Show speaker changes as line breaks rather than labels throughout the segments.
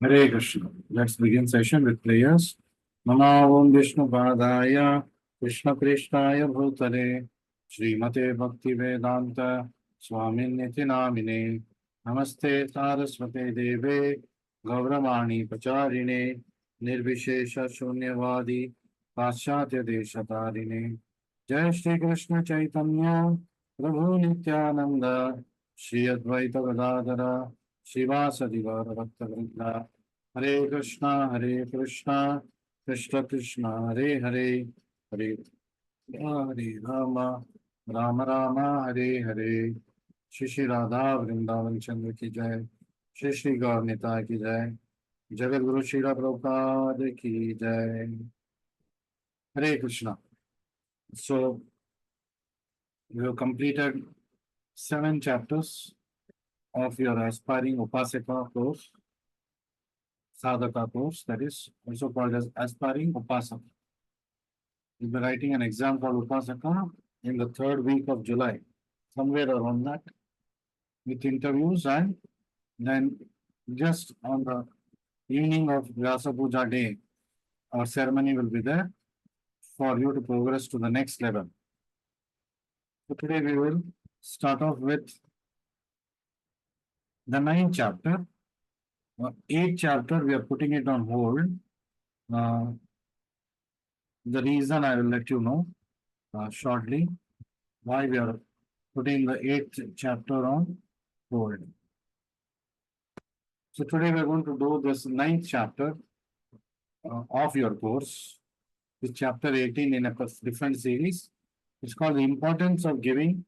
Hare Krishna. Let's begin session with prayers. Namo Om Vishnu Padaya Krishna Krishnaya Bhutale Srimate Bhakti Vedanta Swamin Niti Namine Namaste Saraswate Deve Gauravani Pacharine Nirvishesha Shunyavadi Paschatya Deshatarine Jai Shri Krishna Chaitanya Prabhu Nityananda Shri Advaita Gadadara Shivasadi Gaura Bhakta Vrinda Hare Krishna, Krishna Krishna, Hare Hare, Hare Hare Rama, Rama Rama, Hare Hare, Shri Shri Radha Vrindavan Chandra की जय, श्री श्री गौर निताय की जय, जगत गुरु श्री प्रभुपाद की जय. Hare Krishna. So we have completed 7 chapters of your aspiring Upasaka course, Sadhaka course, that is also called as aspiring Upasaka. You'll be writing an exam called Upasaka in the 3rd week of July, somewhere around that, with interviews, and then just on the evening of Vyasa Puja day, our ceremony will be there for you to progress to the next level. So today we will start off with the 9th chapter. 8th chapter, we are putting it on hold. The reason I will let you know shortly why we are putting the 8th chapter on hold. So today we are going to do this 9th chapter of your course, with chapter 18 in a different series. It's called the importance of giving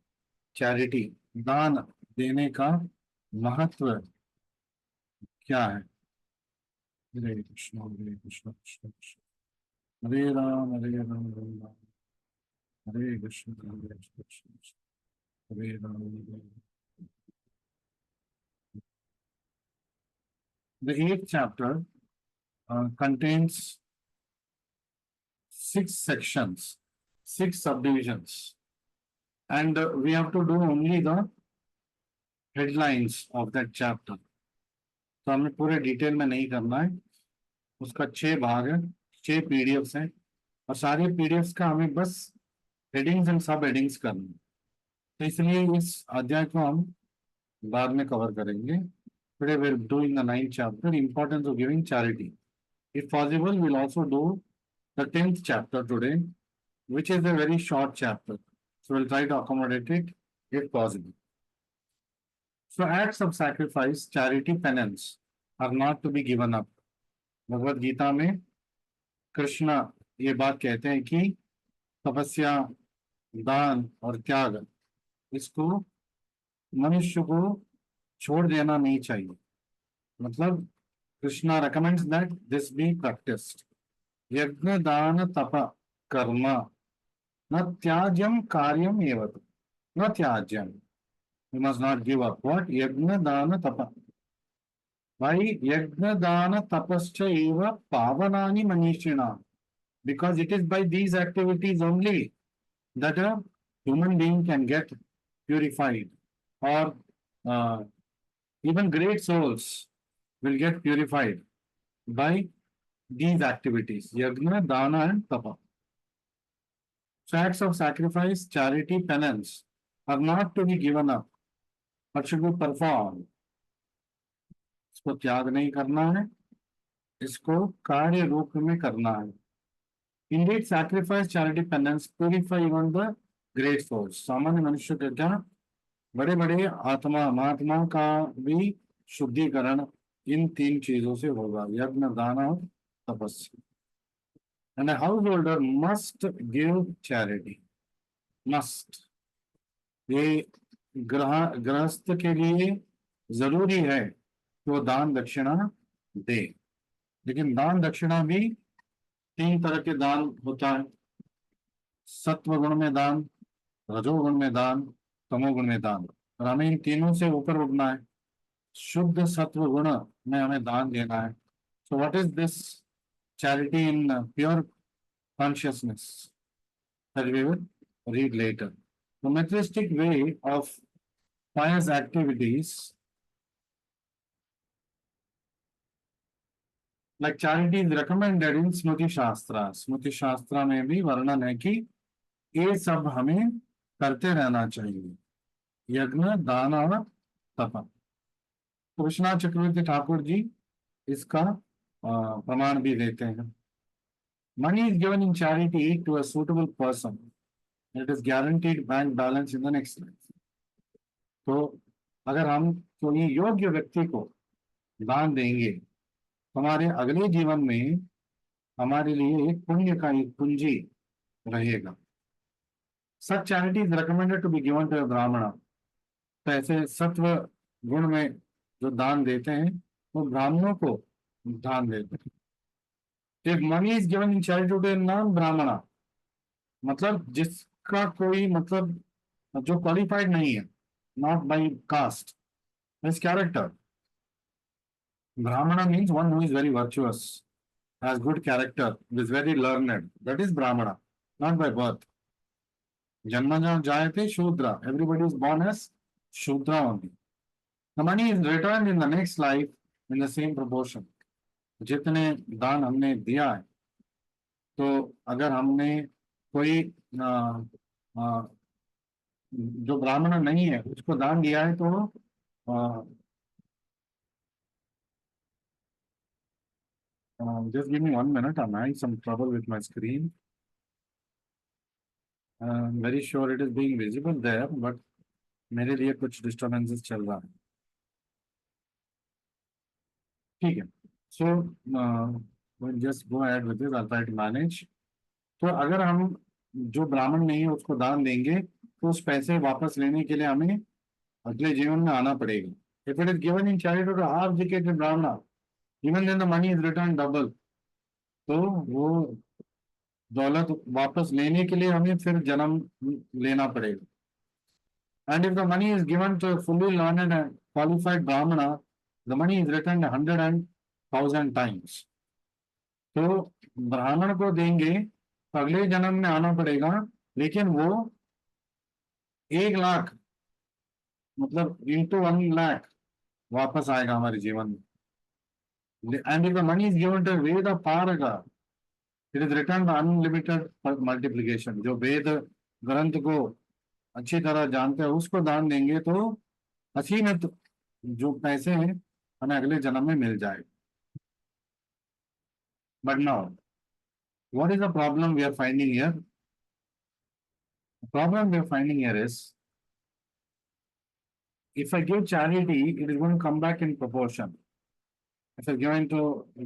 charity. दान देने का महत्व क्या है? हरे कृष्ण कृष्ण कृष्ण हरे राम राम राम हरे कृष्ण कृष्ण हरे Ram. The 8th chapter contains 6 sections, 6 subdivisions, and we have to do only the headlines of that chapter. तो हमें पूरे detail में नहीं करना है. उसका 6 भाग है, 6 पीडीएफ्स हैं, और सारे पीडीएफ्स का हमें बस हेडिंग्स एंड सब हेडिंग्स करना है. तो इसलिए इस अध्याय को हम बाद में कवर करेंगे. Today we are doing the 9th chapter, importance of giving charity. If possible, we'll also do the 10th chapter today, which is a very short chapter. So we'll try to accommodate it if possible. So acts of sacrifice, charity, penance are not to be given up. Bhagavad Gita में कृष्ण ये बात कहते हैं कि तपस्या, दान और त्याग, इसको मनुष्य को छोड़ देना नहीं चाहिए. मतलब Krishna recommends that this be practiced. यज्ञ दान तप कर्म न त्याज्यम कार्यम एव न त्याज्यम. You must not give up. What? यज्ञ दान तप. Why? यज्ञ दान तपश्च एव पावनानि मनीषिणाम्. Because it is by these activities only that a human being can get purified, or even great souls will get purified by these activities, yajna, dana, and tapa. So acts of sacrifice, charity, penance are not to be given up, but should be performed. इसको त्याग नहीं करना है, इसको कार्य रूप में करना है. Indeed, sacrifice, charity, penance purify even the great souls. सामान्य मनुष्य के क्या बड़े बड़े आत्मा महात्मा का भी शुद्धिकरण इन 3 चीजों से होगा, यज्ञ, दान और तपस्या. And a householder must give charity. Must. ये गृहस्थ के लिए जरूरी है कि वो दान दक्षिणा दे. लेकिन दान दक्षिणा भी 3 तरह के दान होता है. सत्व गुण में दान, रजोगुण में दान, तमोगुण में दान. और हमें इन तीनों से ऊपर उठना है. शुद्ध सत्व गुण में हमें दान देना है. So what is this charity in pure consciousness? That we will read later. The materialistic way of pious activities like charity is recommended in Smriti Shastra, Smriti शास्त्र में भी वर्णन है कि ये सब हमें करते रहना चाहिए, यज्ञ दान और तप। कृष्णा चक्रवर्ती ठाकुर जी इसका प्रमाण भी देते हैं। Money is given in charity to a suitable person, it is guaranteed bank balance in the next life. तो अगर हम कोई योग्य व्यक्ति को दान देंगे, हमारे अगले जीवन में हमारे लिए एक पुण्य का एक पूंजी रहेगा। Such charity is recommended to be given to Brahmin. तो ऐसे सत्व गुण में जो दान देते हैं वो ब्राह्मणों को दान देते हैं। If money is given in charity to non Brahmin, मतलब जिसका कोई मतलब जो क्वालिफाइड नहीं है, not by caste, his character. Brahmana means one who is very virtuous, has good character, is very learned. That is Brahmana, not by birth. Janmana Jayate Shudra. Everybody is born as Shudra only. The money is returned in the next life in the same proportion. जितने दान हमने दिया है, तो अगर हमने कोई जो ब्राह्मण नहीं है उसको दान दिया है, तो just give me 1 minute. I'm having some trouble with my screen. I'm very sure it is being visible there, but मेरे लिए कुछ डिस्टर्बेंसेस चल रहा है। ठीक है, so just go ahead with this, I try to manage. तो अगर हम जो ब्राह्मण नहीं है उसको दान देंगे, तो उस पैसे वापस लेने के लिए हमें अगले जीवन में आना पड़ेगा। If it is given in charity to half educated Brahmin, even then the money is return double. तो वो दौलत वापस लेने के लिए हमें फिर जन्म लेना पड़ेगा। And if the money is given to a fully learned and qualified Brahmana, the money is returned 100 and 1000 times. तो ब्राह्मण को देंगे तो अगले जन्म में आना पड़ेगा, लेकिन वो 1 लाख मतलब इंटू 1 लाख वापस आएगा हमारे जीवन में। And if the money is given to Veda paraga, it is return unlimited multiplication. जो वेद ग्रंथ को अच्छी तरह जानते हैं उसको दान देंगे तो असीमित जो पैसे हैं हमें अगले जन्म में मिल जाए। But now what is the problem we are finding here? The problem we are finding here is, if I give charity, it is going to come back in proportion. If I give to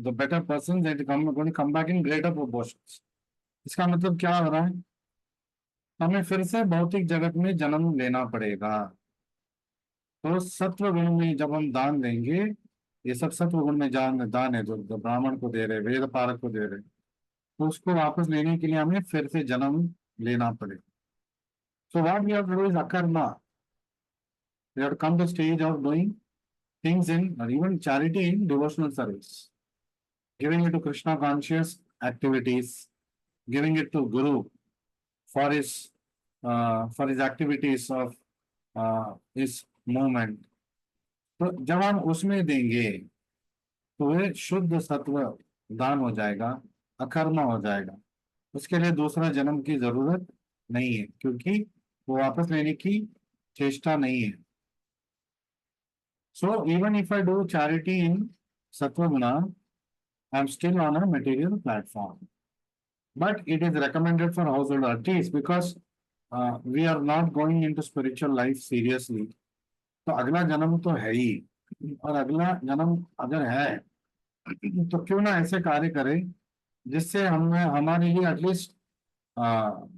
the better persons, it is going to come back in greater proportions. इसका मतलब क्या हो रहा है? हमें फिर से भौतिक जगत में जन्म लेना पड़ेगा। तो सत्व गुण में जब हम दान देंगे, ये सब सत्व गुण में दान है, जो ब्राह्मण को दे रहे, वेद पारक को दे रहे, तो उसको वापस लेने के लिए हमें फिर से जन्म लेना पड़ेगा। So what we have to do is akarma. We have to come to the stage of doing things in, or even charity in devotional service, giving it to Krishna conscious activities, giving it to Guru for his activities of his movement. तो जब हम उसमें देंगे तो वह शुद्ध सत्व दान हो जाएगा, अकर्मा हो जाएगा। उसके लिए दूसरा जन्म की जरूरत नहीं है, क्योंकि वो वापस लेने की चेष्टा नहीं है। So even if I do charity in Sattva Guna, I am still on a material platform. But it is recommended for household artists because we are not going into spiritual life seriously. तो अगला जन्म तो है ही, और अगला जन्म अगर है तो क्यों ना ऐसे कार्य करें जिससे हमें हमारे लिए एटलीस्ट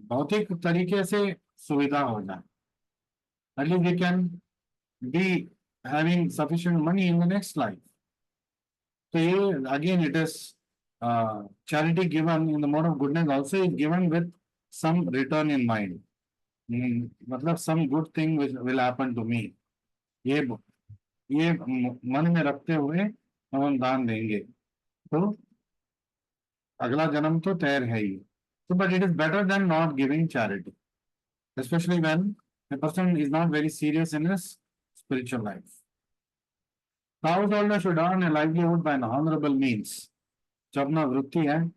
भौतिक तरीके से सुविधा हो जाए। At least we can be having sufficient money in the next life. So here again it is charity given in the mode of goodness also is given with some return in mind. मतलब some good thing will happen to me. ये मन में रखते हुए हम दान देंगे तो अगला जन्म तो तैयार है ही। So but it is better than not giving charity, especially when a person is not very serious in his spiritual life. The householder should earn a livelihood by an honorable means. जो अपना वृत्ति है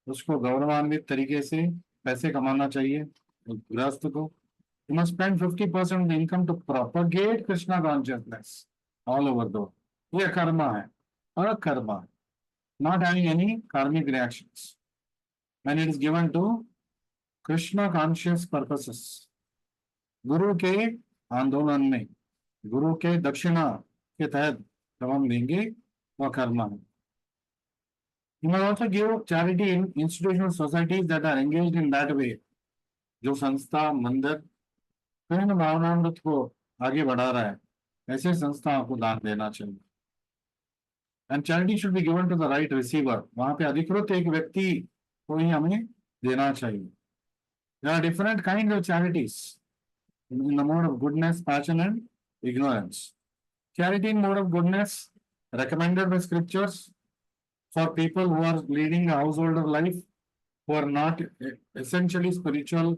उसको गौरवान्वित तरीके से पैसे कमाना चाहिए गृहस्थ को। You must spend 50% of the income to propagate Krishna consciousness all over the world. ये कर्मा है, akarma, not having any karmic reactions when it is given to Krishna conscious purposes. गुरु के आंदोलन में, गुरु के दक्षिणा के तहत जब हम देंगे वह कर्म है। You may also give charity in institutional societies that are engaged in that way। जो संस्था मंदिर कृष्ण भावनामृत को आगे बढ़ा रहा है, ऐसे संस्थाओं को दान देना चाहिए। And charity should be given to the right receiver. वहां पे अधिकृत एक व्यक्ति को ही हमें देना चाहिए। There are different kinds of charities in the mode of goodness, passion, and ignorance. Charity in mode of goodness, recommended by scriptures for people who are leading a householder life, who are not essentially spiritual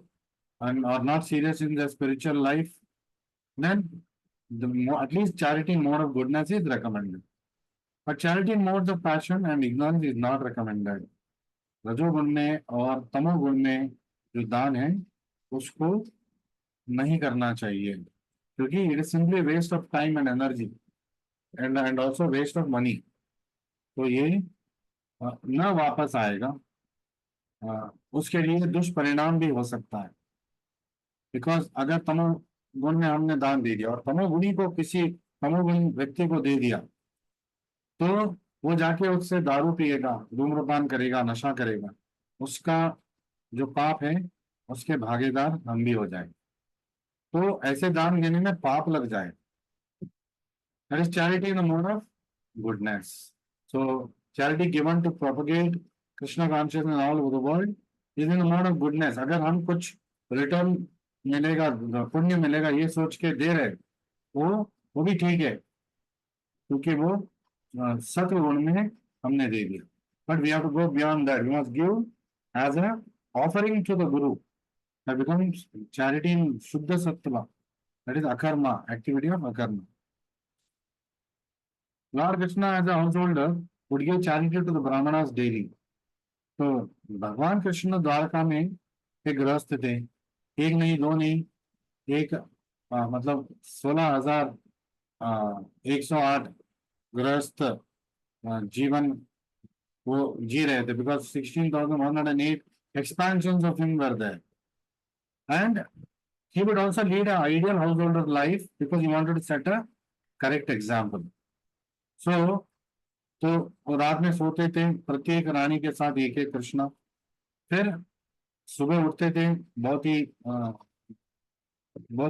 and are not serious in their spiritual life, then at least charity in mode of goodness is recommended. But charity in modes of passion and ignorance is not recommended. रजोगुण में और तमोगुण में जो दान है उसको नहीं करना चाहिए, क्योंकि it is simply waste of time and energy and also waste of money. तो ये न वापस आएगा, उसके लिए दुष्परिणाम भी हो सकता है। बिकॉज अगर तमोगुण में हमने दान दे दिया और तमोगुणी को किसी तमोगुणी व्यक्ति को दे दिया, तो वो जाके उससे दारू पिएगा, धूम्रपान करेगा, नशा करेगा, उसका जो पाप है उसके भागीदार हम भी हो जाए, तो ऐसे दान देने में पाप लग जाए। That is charity in the mode of goodness. So charity given to propagate Krishna consciousness all over the world is in the mode of goodness. अगर हम कुछ रिटर्न मिलेगा, पुण्य मिलेगा, ये सोच के दे रहे, वो भी ठीक है, क्योंकि वो सत्व गुण में हमने दे दिया। But we have to go beyond that. We must give as a offering to the guru. That becomes charity in शुद्ध सत्व, दैट इज अकर्मा, एक्टिविटी ऑफ अकर्मा। Lord Krishna as a householder would give charity to the brahmanas daily. तो भगवान कृष्ण द्वारका में एक गृहस्थ थे, एक नहीं दो नहीं, एक मतलब 16,108 गृहस्थ जीवन वो जी रहे थे, because 16,108 expansions of him were there, and he would also lead an ideal householder life because he wanted to set a correct example. So तो वो रात में सोते थे प्रत्येक रानी के साथ एक एक कृष्णा, फिर सुबह उठते थे बहुत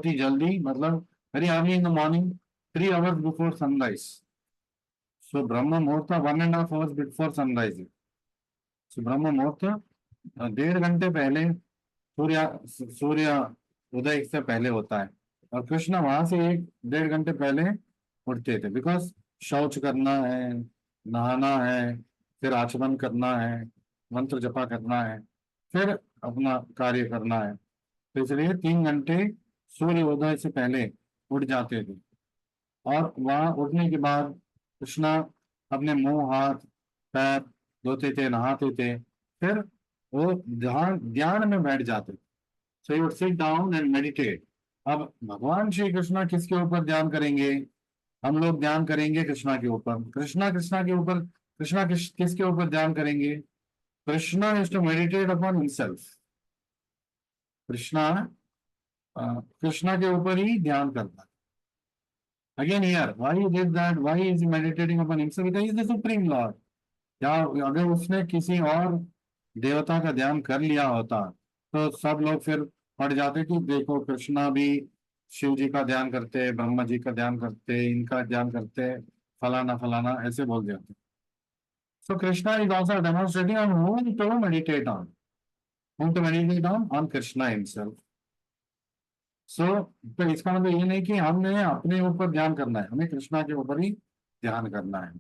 ही जल्दी, मतलब very early in the morning, 3 hours before sunrise. So ब्रह्म मुहूर्त 1.5 hours बिफोर सनराइज। सो ब्रह्म मुहूर्त 1.5 घंटे पहले सूर्य उदय से पहले होता है, और कृष्ण वहां से 1.5 घंटे पहले उठते थे, बिकॉज शौच करना है, नहाना है, फिर आचमन करना है, मंत्र जपा करना है, फिर अपना कार्य करना है। तो इसलिए 3 घंटे सूर्य उदय से पहले उठ जाते थे, और वहां उठने के बाद कृष्णा अपने मुंह हाथ पैर धोते थे, नहाते थे, फिर वो ध्यान में बैठ जाते थे। So you would sit down and meditate. अब भगवान श्री कृष्णा किसके ऊपर ध्यान करेंगे? हम लोग ध्यान करेंगे कृष्णा के ऊपर। कृष्णा के ऊपर, कृष्णा किसके ऊपर ध्यान करेंगे? Krishna is to meditate upon himself. Krishna Krishna के ऊपर ही ध्यान करता है। Again here, why he did that, why is he meditating upon himself? Because he is the supreme lord. या अगर उसने किसी और देवता का ध्यान कर लिया होता तो सब लोग फिर पड़ जाते कि देखो कृष्णा भी शिव जी का ध्यान करते, ब्रह्मा जी का ध्यान करते, इनका ध्यान करते, फलाना फलाना ऐसे बोल देते। So Krishna is also demonstrating on whom to meditate on, on Krishna himself. So तो इसका मतलब ये नहीं कि हमने अपने ऊपर ध्यान करना है, हमें कृष्णा के ऊपर ही ध्यान करना है।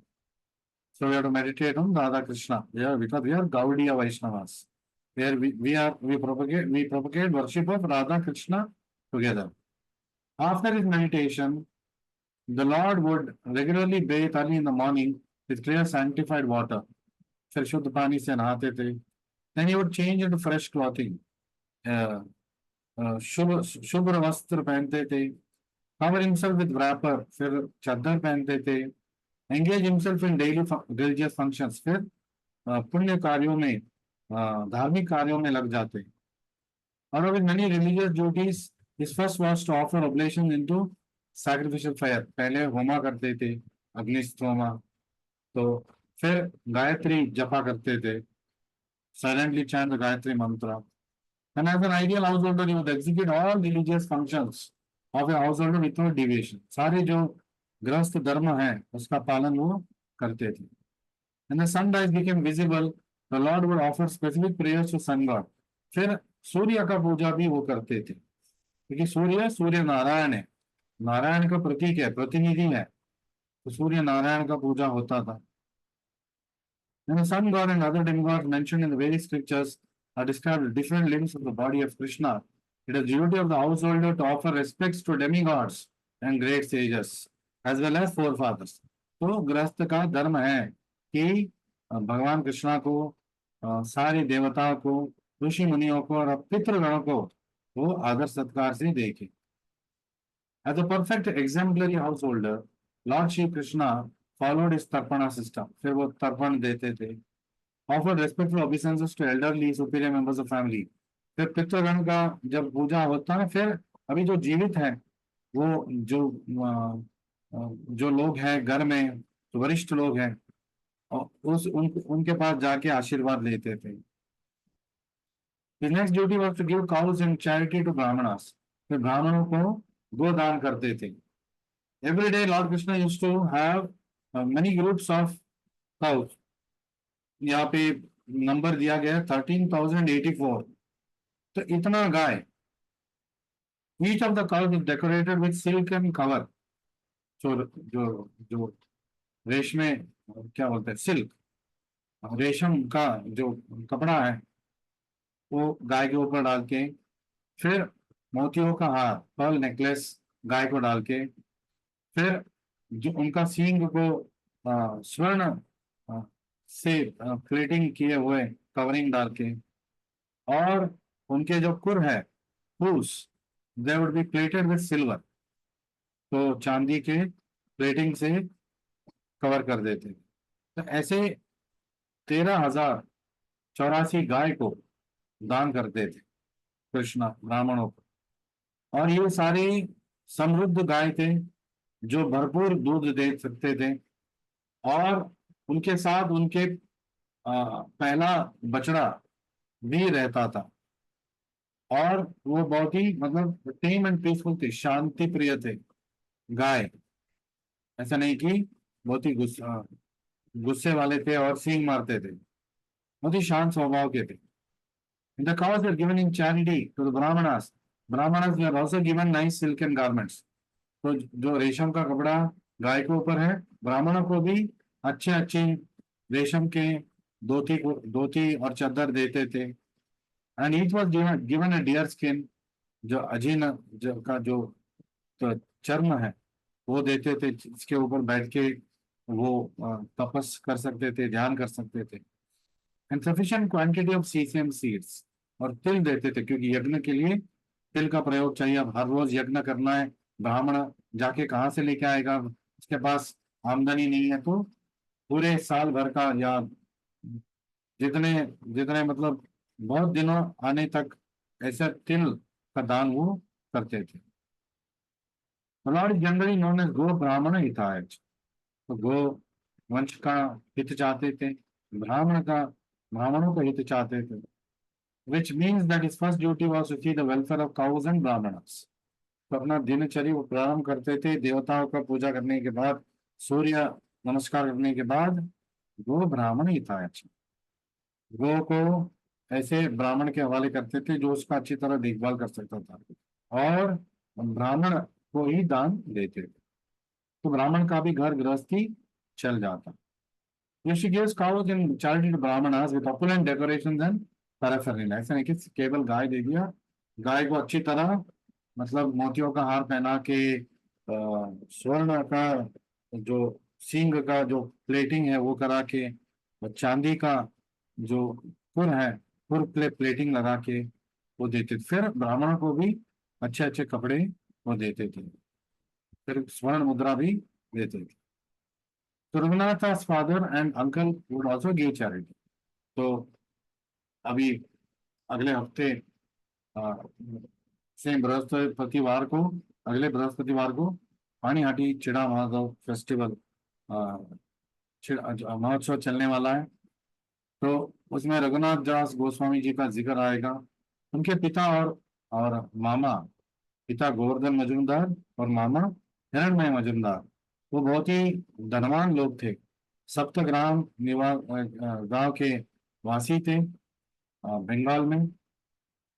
So we have to meditate on Radha Krishna. Yeah, because we are Gaudiya Vaishnavas. Where we propagate worship of Radha Krishna together. After his meditation, the Lord would regularly bathe early in the morning with clear sanctified water. फिर शुद्ध पानी से नहाते थे। Then he would change into fresh clothing, शुभ शुभ्र वस्त्र पहनते थे। कवर हिमसेल्फ विद wrapper, फिर चादर पहनते थे। Engage himself in daily religious functions, फिर पुण्य कार्यों में, धार्मिक कार्यों में लग जाते। और with many religious duties, his first was to offer oblation into sacrificial fire, पहले होमा करते थे, अग्निष्टोमा। तो फिर गायत्री जपा करते थे, साइलेंटली चैंट द गायत्री मंत्र। And as an ideal householder, you would execute all religious functions of a householder without deviation. सारे जो गृहस्थ धर्म है उसका पालन वो करते थे। When the sunrise became visible, the Lord would offer specific prayers to sun god. फिर सूर्य का पूजा भी वो करते थे, क्योंकि सूर्य नारायण है, नारायण का प्रतीक है, प्रतिनिधि है, तो सूर्य नारायण का पूजा होता था। And the sun god and other demigods mentioned in the various scriptures are described as different limbs of the body of Krishna. It is the duty of the householder to offer respects to demigods and great sages as well as forefathers. तो गृहस्थ का धर्म है कि भगवान कृष्णा को, सारे देवताओं को, ऋषि मुनियों को और पितृगणों को वो आदर सत्कार से देखे। As a perfect exemplary householder, Lord Shri Krishna followed his tarpana system. फिर वो तर्पण देते थे। Offered respectful obeisances to elderly superior members of family. फिर पितृगण का जब पूजा होता है, फिर अभी जो जीवित है वो जो लोग हैं घर में, जो वरिष्ठ लोग हैं, और उनके पास जाके आशीर्वाद लेते थे। His next duty was to give cows in charity to brahmanas. फिर ब्राह्मणों को गोदान करते थे। Every day Lord Krishna used to have many groups of cows. यहाँ पे नंबर दिया गया 13,084, तो इतना गाय। Each of the cows is decorated with silk and cover. जो रेशमे, क्या बोलते हैं, सिल्क, रेशम का जो कपड़ा है वो गाय के ऊपर डाल के, फिर मोतियों का हार, पर्ल नेकलेस गाय को डाल के, फिर जो उनका सींग को स्वर्ण से प्लेटिंग किए हुए कवरिंग डाल के, और उनके जो कुर है hooves, they would be plated with silver, तो चांदी के प्लेटिंग से कवर कर देते। तो ऐसे 13,084 गाय को दान करते थे कृष्णा ब्राह्मणों को। और ये सारे समृद्ध गाय थे जो भरपूर दूध दे सकते थे, और उनके साथ उनके पहला बछड़ा भी रहता था, और वो बहुत ही मतलब टेम एंड पीसफुल थे, शांति प्रिय थे गाय। ऐसा नहीं कि बहुत ही गुस्से वाले थे और सींग मारते थे, बहुत ही शांत स्वभाव के थे। The cows were given in charity to the brahmanas. Brahmanas were also given nice silken garments. तो जो रेशम का कपड़ा गाय के ऊपर है, ब्राह्मणों को भी अच्छे अच्छे रेशम के धोती और चादर देते थे। And each was given a dear skin, जो अजीन का जो तो चर्म है वो देते थे, इसके ऊपर बैठ के वो तपस कर सकते थे, ध्यान कर सकते थे। And sufficient quantity of sesame seeds, और तिल देते थे, क्योंकि यज्ञ के लिए तिल का प्रयोग चाहिए। अब हर रोज यज्ञ करना है, ब्राह्मण जाके कहाँ से लेके आएगा, उसके पास आमदनी नहीं है, तो पूरे साल भर का या जितने जितने मतलब बहुत दिनों आने तक ऐसा तिल का दान वो करते थे। जनरली नोन एज गो ब्राह्मण हिताय, तो गो वंश का हित चाहते थे, ब्राह्मणों का हित चाहते थे, which means that his first duty was to see the welfare of cows and brahmanas. तो अपना दिनचर्या वो प्रारंभ करते थे देवताओं का पूजा करने के बाद, सूर्य नमस्कार करने के बाद गो ब्राह्मण ही था। गो को ऐसे ब्राह्मण के हवाले करते थे जो उसका अच्छी तरह देखभाल कर सकता था, और ब्राह्मण को ही दान देते थे, तो ब्राह्मण का भी घर गृहस्थी चल जाता। She gives cows in charity to brahmanas with opulent decorations and paraphernalia. ऐसा नहीं कि केवल गाय दे दिया, गाय को अच्छी तरह मतलब मोतियों का हार पहना के, स्वर्ण का जो सींग का जो प्लेटिंग है वो करा के, और चांदी का जो पुर है, पुर प्लेटिंग लगा के वो देते थे। फिर ब्राह्मणों को भी अच्छे अच्छे कपड़े वो देते थे, फिर स्वर्ण मुद्रा भी देते थे। तो Raghunath's father and uncle would also give charity. तो अभी अगले हफ्ते से बृहस्पतिवार को, अगले बृहस्पतिवार को पानीहाटी चिड़ा महादेव फेस्टिवल महोत्सव चलने वाला है। तो उसमें रघुनाथ दास गोस्वामी जी का जिक्र आएगा। उनके पिता और मामा, पिता गोवर्धन मजूमदार और मामा हिरणमय मजूमदार, वो बहुत ही धनवान लोग थे। सप्तग्राम निवास गांव के वासी थे, बंगाल में।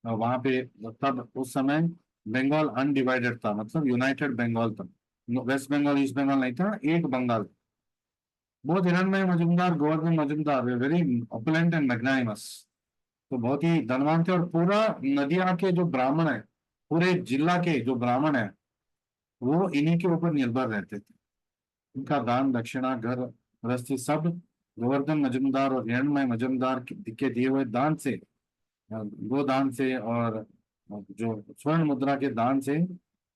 वहां पे तब उस समय बंगाल अनडिवाइडेड था, मतलब यूनाइटेड बंगाल था। वेस्ट बंगाल ईस्ट बंगाल नहीं था, एक बंगाल। बहुत Hiranmay Majumdar, Govardhan Majumdar very opulent and magnanimous. तो बहुत ही धनवान थे। और पूरा नदिया के जो ब्राह्मण है, पूरे जिला के जो ब्राह्मण है, वो इन्हीं के ऊपर निर्भर रहते थे। उनका दान दक्षिणा घर गृहस्थी सब गोवर्धन मजूमदार और हिरणमय मजूमदार के दिए हुए दान से, गोदान से और जो स्वर्ण मुद्रा के दान से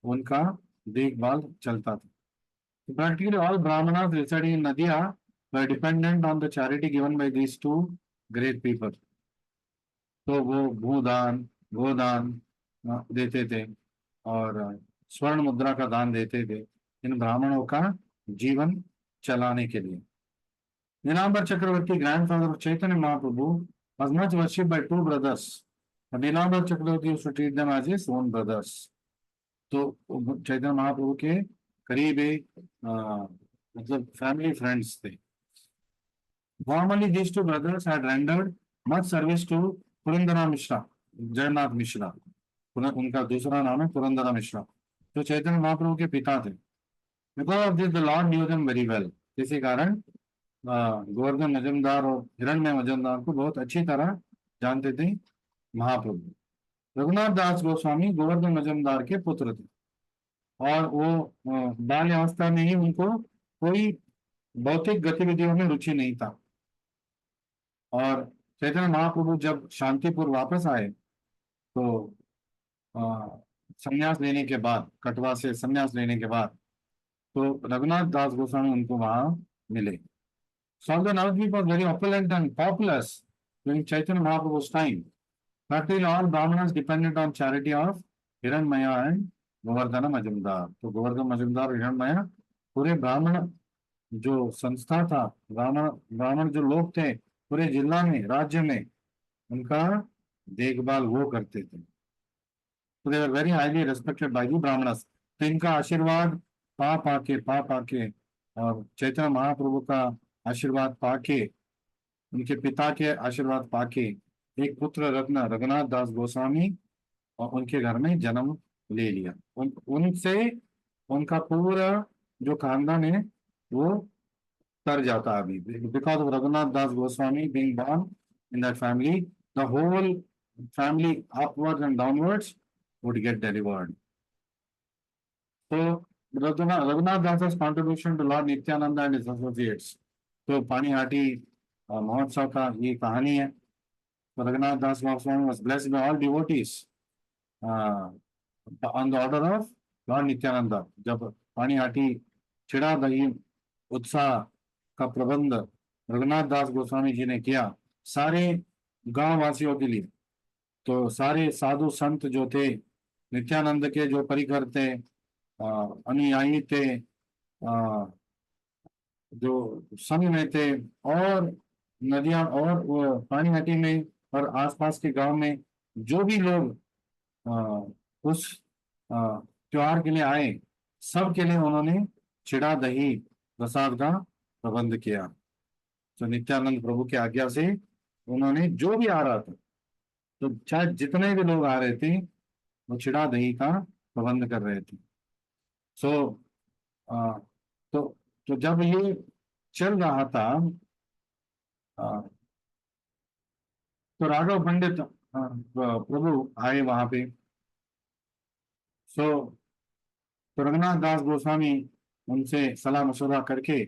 उनका देखभाल चलता था। So practically all Brahmanas residing in Nadia were dependent on the charity given by these two great people. तो वो भूदान, गोदान देते थे और स्वर्ण मुद्रा का दान देते थे इन ब्राह्मणों का जीवन चलाने के लिए। नीलांबर चक्रवर्ती, grandfather of Chaitanya Mahaprabhu, was much worshipped by two brothers. But Nilambar Chakravarti used to treat them as his own brothers. तो चैतन्य महाप्रभु के करीब एक मतलब फैमिली फ्रेंड्स थे। Formerly these two brothers had rendered much service to Purandara Mishra, Jagannath Mishra. उनका दूसरा नाम है पुरंदरा मिश्रा, जो चैतन्य महाप्रभु के पिता थे। Because of this the Lord knew them very well. इसी कारण गोवर्धन मजूमदार और हिरण्मय मजूमदार को बहुत अच्छी तरह जानते थे महाप्रभु। रघुनाथ दास गोस्वामी गोवर्धन मजूमदार के पुत्र थे और वो बाल्यावस्था में ही उनको कोई भौतिक गतिविधियों में रुचि नहीं था। और चैतन्य महाप्रभु जब शांतिपुर वापस आए तो संन्यास लेने के बाद, कटवा से संन्यास लेने के बाद, तो रघुनाथ दास गोस्वामी उनको वहां मिले। So the Navadvip was very opulent and populous during Chaitanya Mahaprabhu's time. Practically all Brahmanas depended on charity of Hiranmaya and Govardhana Majumdar. तो गोवर्धन मजूमदार और हिरणमया पूरे ब्राह्मण जो संस्था था, ब्राह्मण ब्राह्मण जो लोग थे पूरे जिला में, राज्य में, उनका देखभाल वो करते थे। तो they were very highly respected by the brahmanas. तो इनका आशीर्वाद पा पाके और चैतन्य महाप्रभु का आशीर्वाद पाके, उनके पिता के आशीर्वाद पाके एक पुत्र रत्न रघुनाथ दास गोस्वामी और उनके घर में जन्म ले लिया। उनसे उनका पूरा जो खानदान है वो तर जाता अभी। Because of Raghunath Das Goswami being born in that family, the whole family upwards and downwards would get delivered. So Raghunath Das's contribution to Lord Nityananda and his associates. तो पानीहाटी महोत्सव का ये कहानी है। तो रघुनाथ दास Goswami was blessed by all devotees on the order of Lord Nityananda. जब पानीहाटी चिड़ा दही उत्साह का प्रबंध रघुनाथ दास गोस्वामी जी ने किया सारे गांव वासियों के लिए, तो सारे साधु संत जो थे, नित्यानंद के जो परिकर थे, अनुयायी थे, जो संघ में थे, और नदियां और वो पानीहाटी में और आसपास के गांव में जो भी लोग उस त्योहार के लिए आए, सब के लिए उन्होंने चिड़ा दही प्रसाद का प्रबंध किया। तो नित्यानंद प्रभु की आज्ञा से उन्होंने जो भी आ रहा था, तो चाहे जितने भी लोग आ रहे थे, वो चिड़ा दही का प्रबंध कर रहे थे। सो तो जब ये चल रहा था, तो राघव पंडित प्रभु आए वहां पे। सो तो रघुनाथ दास गोस्वामी उनसे सलाह मशवरा करके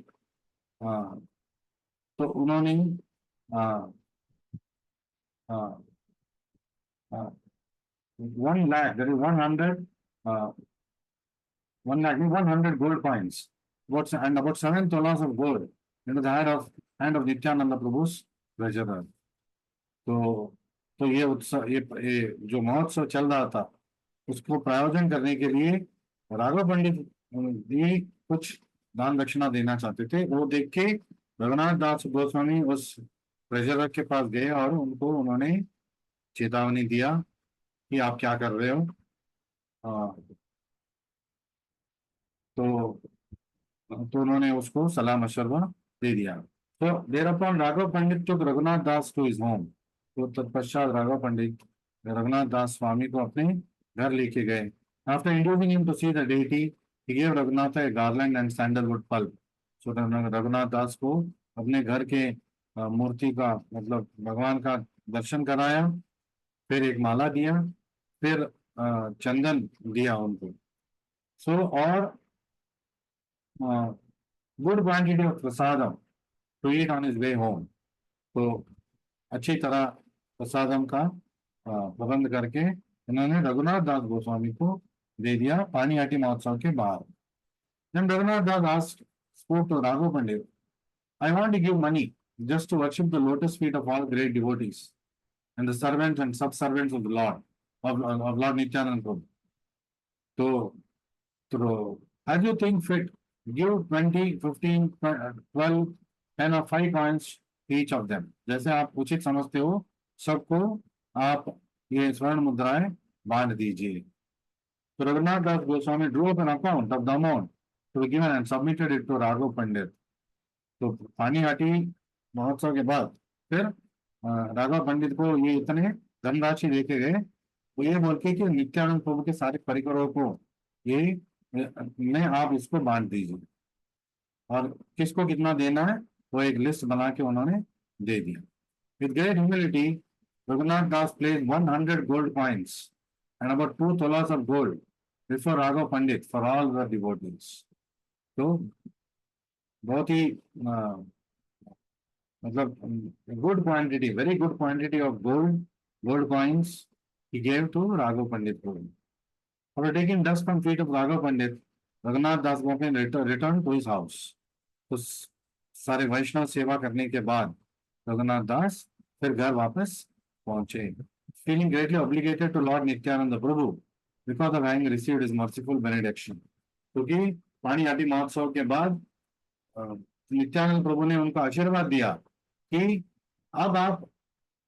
तो उन्होंने हाँ हाँ हाँ, 1 lakh, that is 100, 1 lakh, 100 gold coins. And about 7 tolas of gold into the hand of Nityananda Prabhu's treasurer. तो तो ये उत्सव, ये जो महोत्सव चल रहा था, उसको प्रायोजन करने के लिए राघव पंडित भी कुछ दान दक्षिणा देना चाहते थे। वो देख के रघुनाथ दास गोस्वामी उस ट्रेजरर के पास गए और उन्होंने चेतावनी दिया कि आप क्या कर रहे हो। हाँ, तो उन्होंने उसको सलाह मशवरा दे दिया। तो thereupon Raghav Pandit took Raghunath Das to his home. तो तत्पश्चात राघव पंडित रघुनाथ दास स्वामी को अपने घर लेके गए। After introducing him to see the deity, he give Raghunath a garland and sandalwood pulp. So Raghunath Das को अपने घर के मूर्ति का, मतलब भगवान का दर्शन कराया, फिर एक माला दिया, फिर चंदन दिया उनको। सो और good quantity of prasadam to eat on his way home. तो अच्छी तरह प्रसादम का प्रबंध करके उन्होंने रघुनाथ दास गोस्वामी को दे दिया पानीहाटी महोत्सव के बाद। Then Raghunath Das spoke to Raghu Pandit, I want to give money just to worship the lotus feet of all great devotees and the servants and sub-servants of the Lord, of Lord Nityananda Prabhu. So, as you think fit, give 20, 15, 12, 10 or 5 coins each of them. जैसे आप उचित समझते हो, सबको आप ये स्वर्ण मुद्राएं बांट दीजिए। तो रघुनाथ दास Goswami drew up an account of the amount to be given and submitted it to Raghav Pandit. तो पानीहाटी महोत्सव के बाद फिर राघव पंडित को ये इतने धनराशि देके गए, वो ये बोल के कि नित्यानंद प्रभु के सारे परिवारों को ये में आप इसको बांट दीजिए, और किसको कितना देना है वो एक लिस्ट बना के उन्होंने दे दिया। With great humility Raghunath Das place 100 gold coins and about 2 tolas of gold before Raghav Pandit for all the devotees. तो बहुत ही मतलब good quantity, very good quantity of gold coins he gave to Raghav Pandit. After taking dust from feet of Raghav Pandit, Raghunath Das Gopal returned to his house. तो सारे वैष्णव सेवा करने के बाद रघुनाथ दास फिर घर वापस पहुंचे। Feeling greatly obligated to Lord Nityananda Prabhu because of having received his merciful benediction. क्योंकि पानीहाटी महोत्सव के बाद नित्यानंद प्रभु ने उनको आशीर्वाद दिया कि अब आप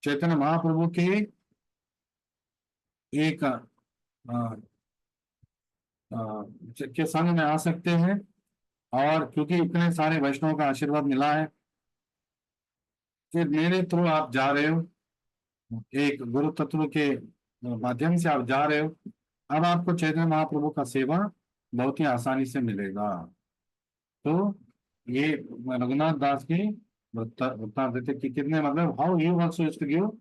चैतन्य महाप्रभु के एक के संग में आ सकते हैं, और क्योंकि इतने सारे वैष्णव का आशीर्वाद मिला है कि मेरे थ्रू आप जा रहे हो, एक गुरु तत्व के माध्यम से आप जा रहे हो, अब आपको चैतन्य महाप्रभु का सेवा बहुत ही आसानी से मिलेगा। तो ये रघुनाथ दास की वृत्तांत देते कि कितने, मतलब how you also used to give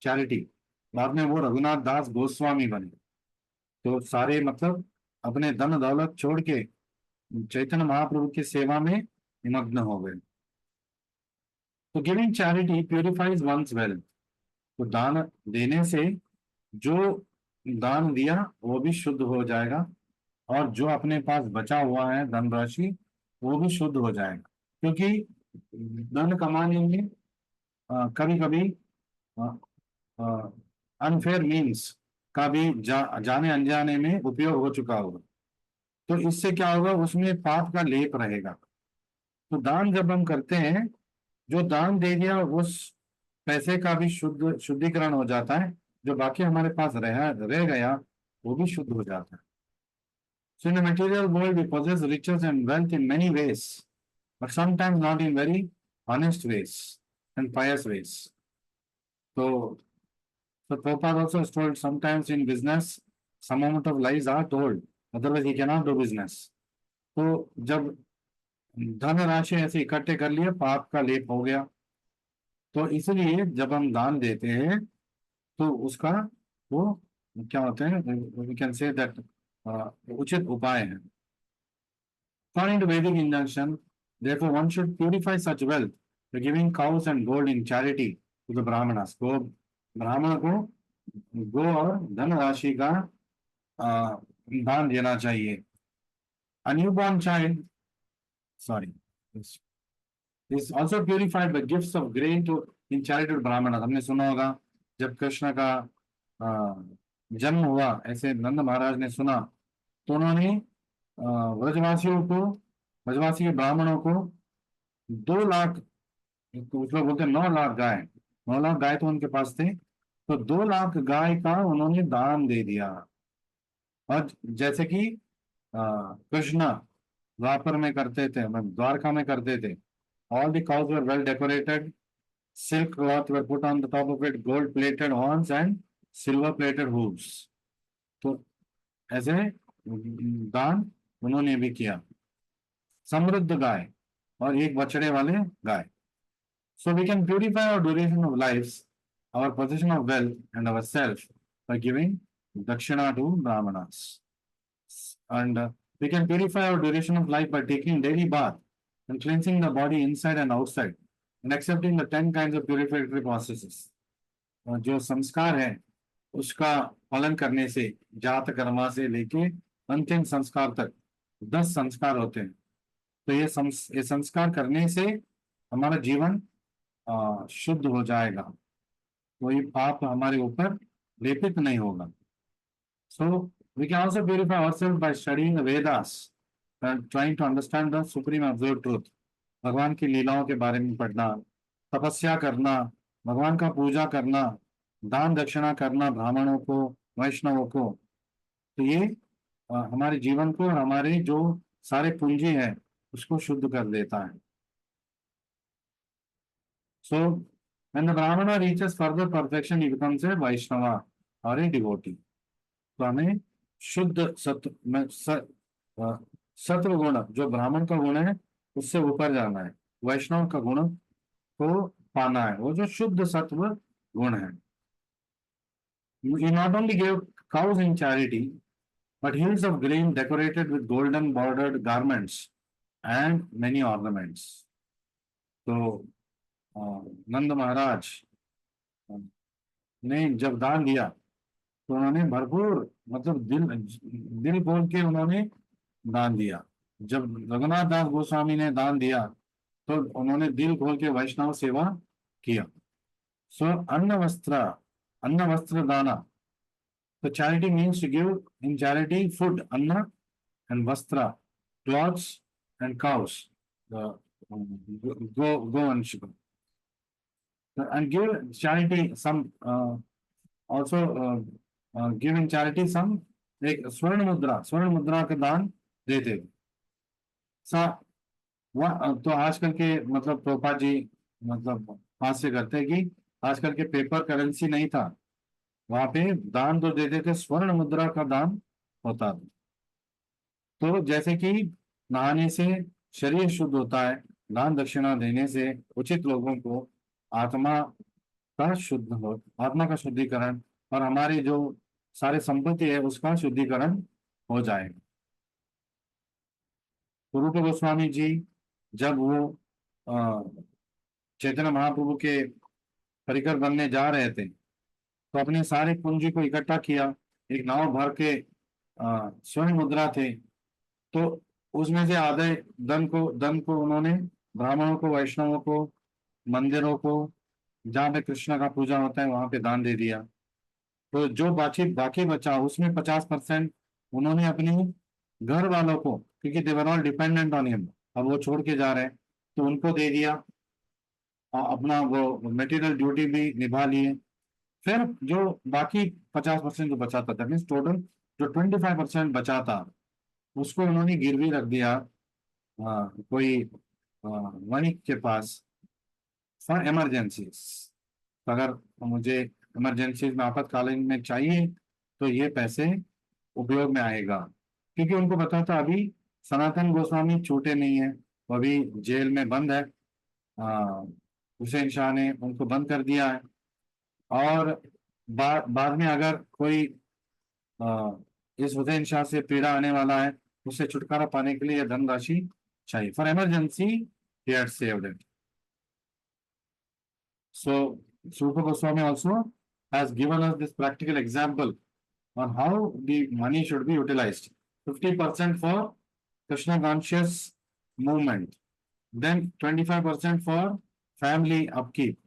charity. बाद में वो रघुनाथ दास गोस्वामी बने, तो सारे मतलब अपने धन दौलत छोड़ के चैतन्य महाप्रभु की सेवा में निमग्न हो गए। तो giving charity purifies one's wealth. तो दान देने से जो दान दिया वो भी शुद्ध हो जाएगा, और जो अपने पास बचा हुआ है धनराशि वो भी शुद्ध हो जाएगा। क्योंकि धन कमाने में कभी कभी अनफेयर मीन्स का भी जाने अनजाने में उपयोग हो चुका होगा, तो इससे क्या होगा, उसमें पाप का लेप रहेगा। तो दान जब हम करते हैं, जो दान दे दिया उस पैसे का भी शुद्धिकरण हो जाता है, जो बाकी हमारे पास रह गया वो भी शुद्ध हो जाता है। So in the material world we possess riches and wealth in many ways, but sometimes not in very honest ways and pious ways. So Prabhupada also has told sometimes in business some amount of lies are told, otherwise he cannot do business. तो जब धन राशि ऐसे इकट्ठे कर लिए, पाप का लेप हो गया, तो इसलिए जब हम दान देते हैं तो उसका वो क्या होते हैं, we can say that उचित उपाय है। According to Vedic injunction, therefore one should purify such wealth giving cows and gold in charity to the Brahmins, को ब्राह्मण को गो और धन राशि का दान देना चाहिए। A newborn child, sorry, is also purified by gifts of grain to in charity to brahmanas। हमने सुना होगा जब कृष्ण का जन्म हुआ, ऐसे नंद महाराज ने सुना, तो उन्होंने व्रजवासियों को, व्रजवासी के ब्राह्मणों को 2 लाख, कुछ लोग बोलते हैं 9 लाख गाय, 9 लाख गाय तो उनके पास थे, तो 2 लाख गाय का उन्होंने दान दे दिया। और जैसे कि कृष्ण द्वापर में करते थे, द्वारका में करते थे, all the cows were well decorated, silk cloth were put on the top of it, gold plated horns and silver plated hooves। तो ऐसे दान उन्होंने भी किया। समृद्ध गाय और एक बछड़े वाले गाय। So we can purify our duration of lives, our possession of wealth and ourselves by giving dakshina to brahmanas, and we can purify our duration of life by taking daily bath and cleansing the body inside and outside and accepting the 10 kinds of purificatory processes। और जो संस्कार है उसका पालन करने से, जात कर्मा से लेके अंतिम संस्कार तक 10 संस्कार होते हैं। तो ये संस्कार करने से हमारा जीवन शुद्ध हो जाएगा, कोई पाप हमारे ऊपर लेपित नहीं होगा। सो we can also purify ourselves by studying the Vedas and trying to understand the supreme absolute truth। भगवान की लीलाओं के बारे में पढ़ना, तपस्या करना, भगवान का पूजा करना, दान दक्षिणा करना ब्राह्मणों को, वैष्णवों को, तो ये हमारे जीवन को और हमारे जो सारे पूंजी है उसको शुद्ध कर देता है। सो when the brahmana reaches further perfection, he becomes a vaishnava or a devotee। तो हमें शुद्ध सत्व गुण, जो ब्राह्मण का गुण है उससे ऊपर जाना है, वैष्णव का गुण को पाना है, वो जो शुद्ध सत्व गुण है। He not only gave cows in charity, but hills of grain decorated with golden bordered garments and many ornaments। तो नंद महाराज ने जब दान दिया तो उन्होंने भरपूर, मतलब दिल दिल खोल के उन्होंने दान दिया। जब रघुनाथ दास गोस्वामी ने दान दिया तो उन्होंने दिल खोल के वैष्णव सेवा किया। सो अन्न वस्त्र दाना, तो charity means to give in charity food, अन्न, एंड वस्त्र, clothes, and cows, go and sugar, and give charity some also give in charity some, एक स्वर्ण मुद्रा का दान देते सा। तो आजकल के मतलब प्रोपा जी मतलब हास्य करते हैं कि आजकल के पेपर करेंसी नहीं था, वहां पे दान तो देते थे, स्वर्ण मुद्रा का दान होता था। तो जैसे कि नहाने से शरीर शुद्ध होता है, दान दक्षिणा देने से उचित लोगों को आत्मा आत्मा का शुद्धिकरण और हमारी जो सारे संपत्ति है उसका शुद्धिकरण हो जाएगा। तो रूप गोस्वामी जी जब वो चैतन्य महाप्रभु के परिकर बनने जा रहे थे तो अपने सारे पूंजी को इकट्ठा किया, एक नाव भर के स्वर्ण मुद्रा थे, तो उसमें से आधे धन को उन्होंने ब्राह्मणों को, वैष्णवों को, मंदिरों को, जहाँ पे कृष्ण का पूजा होता है वहां पे दान दे दिया। तो जो बाकी बचा उसमें 50% उन्होंने अपने घर वालों को, क्योंकि they were all dependent on him, अब वो छोड़ के जा रहे हैं तो उनको दे दिया, अपना वो मटेरियल ड्यूटी भी निभा लिए। फिर जो बाकी 50% जो बचा था, दैट मीन्स टोटल जो 25% बचा था उसको उन्होंने गिरवी रख दिया कोई वणिक के पास फॉर इमरजेंसीज। अगर मुझे इमरजेंसीज में, आपातकालीन में चाहिए तो ये पैसे उपयोग में आएगा। क्योंकि उनको पता था अभी सनातन गोस्वामी छूटे नहीं है, वो अभी जेल में बंद है, हुसैन शाह ने उनको बंद कर दिया है, और बाद में अगर कोई इस हुसैन शाह से पीड़ा आने वाला है, उससे छुटकारा पाने के लिए धनराशि चाहिए, for emergency he had saved it। So Supa Goswami also has given us this practical example on how the money should be utilized. 50% for Krishna conscious movement, then 25% for family upkeep,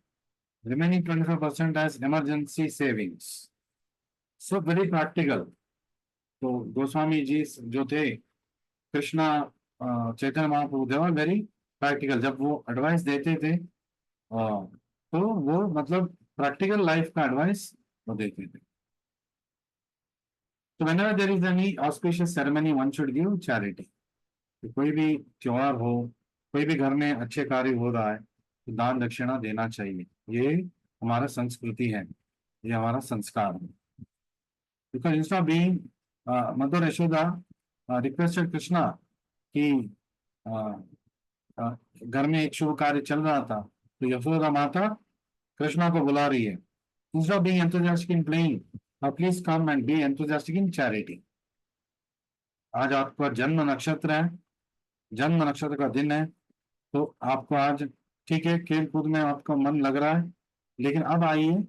remaining 25% as emergency savings. So very practical. तो गोस्वामी जी जो थे कृष्णा चैतन्य महाप्रभु, दे were very practical. जब वो advice देते थे तो वो मतलब प्रैक्टिकल लाइफ का एडवाइस वो देते थे. तो whenever there is any auspicious ceremony, one should give charity. तो कोई भी त्योहार हो, कोई भी घर में अच्छे कार्य हो रहा है तो दान दक्षिणा देना चाहिए. ये हमारा संस्कृति है, ये हमारा संस्कार है. Because instead of being mother Yashoda requested Krishna कि घर में एक शुभ कार्य चल रहा था तो यशोदा माता कृष्णा को बुला रही है. Instead of being enthusiastic in playing, please come and be enthusiastic in charity. आज आपका जन्म नक्षत्र है, जन्म नक्षत्र का दिन है, तो आपको आज ठीक है खेल कूद में आपका मन लग रहा है, लेकिन अब आइए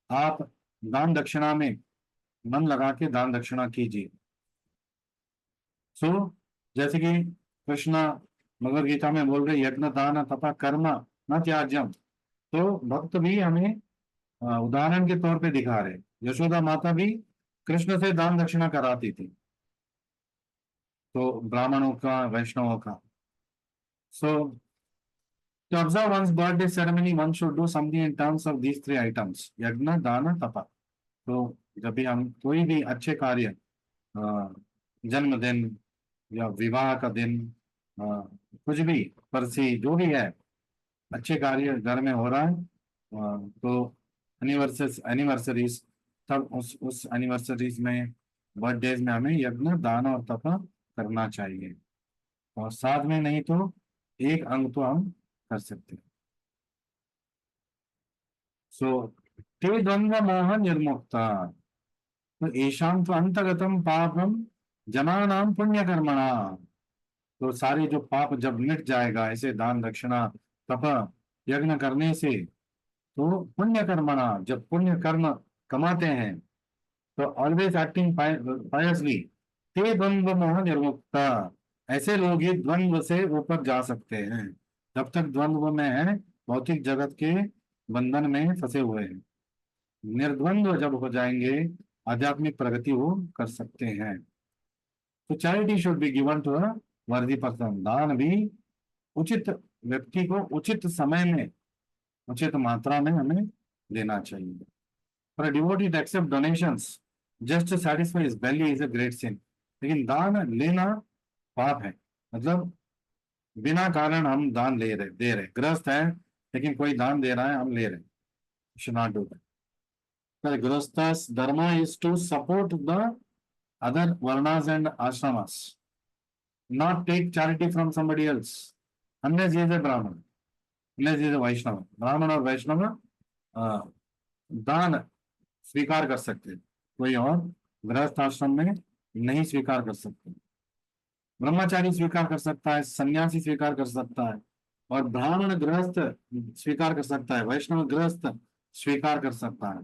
आप दान दक्षिणा में मन लगा के दान दक्षिणा कीजिए. सो जैसे कि कृष्णा भगवद गीता में बोल रहे यज्ञ दान तपा कर्म न त्याज्यम. तो भक्त भी हमें उदाहरण के तौर पे दिखा रहे. यशोदा माता भी कृष्ण से दान दक्षिणा कराती थी, तो ब्राह्मणों का वैष्णवों का. सो to observe one's birthday ceremony, one should do something in terms of these three items: यज्ञ दान तपा. तो जब भी हम कोई भी अच्छे कार्य, जन्मदिन या विवाह का दिन, कुछ भी परसी जो भी है अच्छे कार्य घर में हो रहा है, तो एनिवर्सरीज तब उस एनिवर्सरीज में, बर्थडेज में हमें यज्ञ दान और तप करना चाहिए. और साथ में नहीं तो एक अंग तो हम कर सकते हैं. सो ते द्वंद्व मोह निर्मुक्ता, तो ईशान तो अंतगतम पापम जनानाम पुण्य कर्मणा. तो सारे जो पाप जब मिट जाएगा ऐसे दान दक्षिणा तप यज्ञ करने से, तो पुण्य कर्मणा, जब पुण्य कर्म कमाते हैं तो ऑलवेज एक्टिंग पायसली, ते द्वंद्व मोह निर्मुक्ता, ऐसे लोग ही द्वंद्व से ऊपर जा सकते हैं. जब तक द्वंद्व में है, भौतिक जगत के बंधन में फंसे हुए हैं, निर्द्वंद्व जब हो जाएंगे आध्यात्मिक प्रगति वो कर सकते हैं. तो charity should be given to a worthy person. दान भी उचित व्यक्ति को उचित समय में उचित मात्रा में हमें देना चाहिए. For devotee to accept donations just to satisfy his belly is a great sin. लेकिन दान लेना पाप है. मतलब बिना कारण हम दान दे रहे, गृहस्थ है लेकिन कोई दान दे रहा है, हम ले रहे, should not do that. The Grihastha's dharma is to support the other varnas and ashramas, not take charity from somebody else. Unless he is a Brahman, unless he is a Vaishnava. Brahman और वैष्णव दान स्वीकार कर सकते, कोई और गृहस्थ आश्रम में नहीं स्वीकार कर सकते. ब्रह्मचारी स्वीकार कर सकता है, सन्यासी स्वीकार कर सकता है, और ब्राह्मण गृहस्थ स्वीकार कर सकता है, वैष्णव गृहस्थ स्वीकार कर सकता है.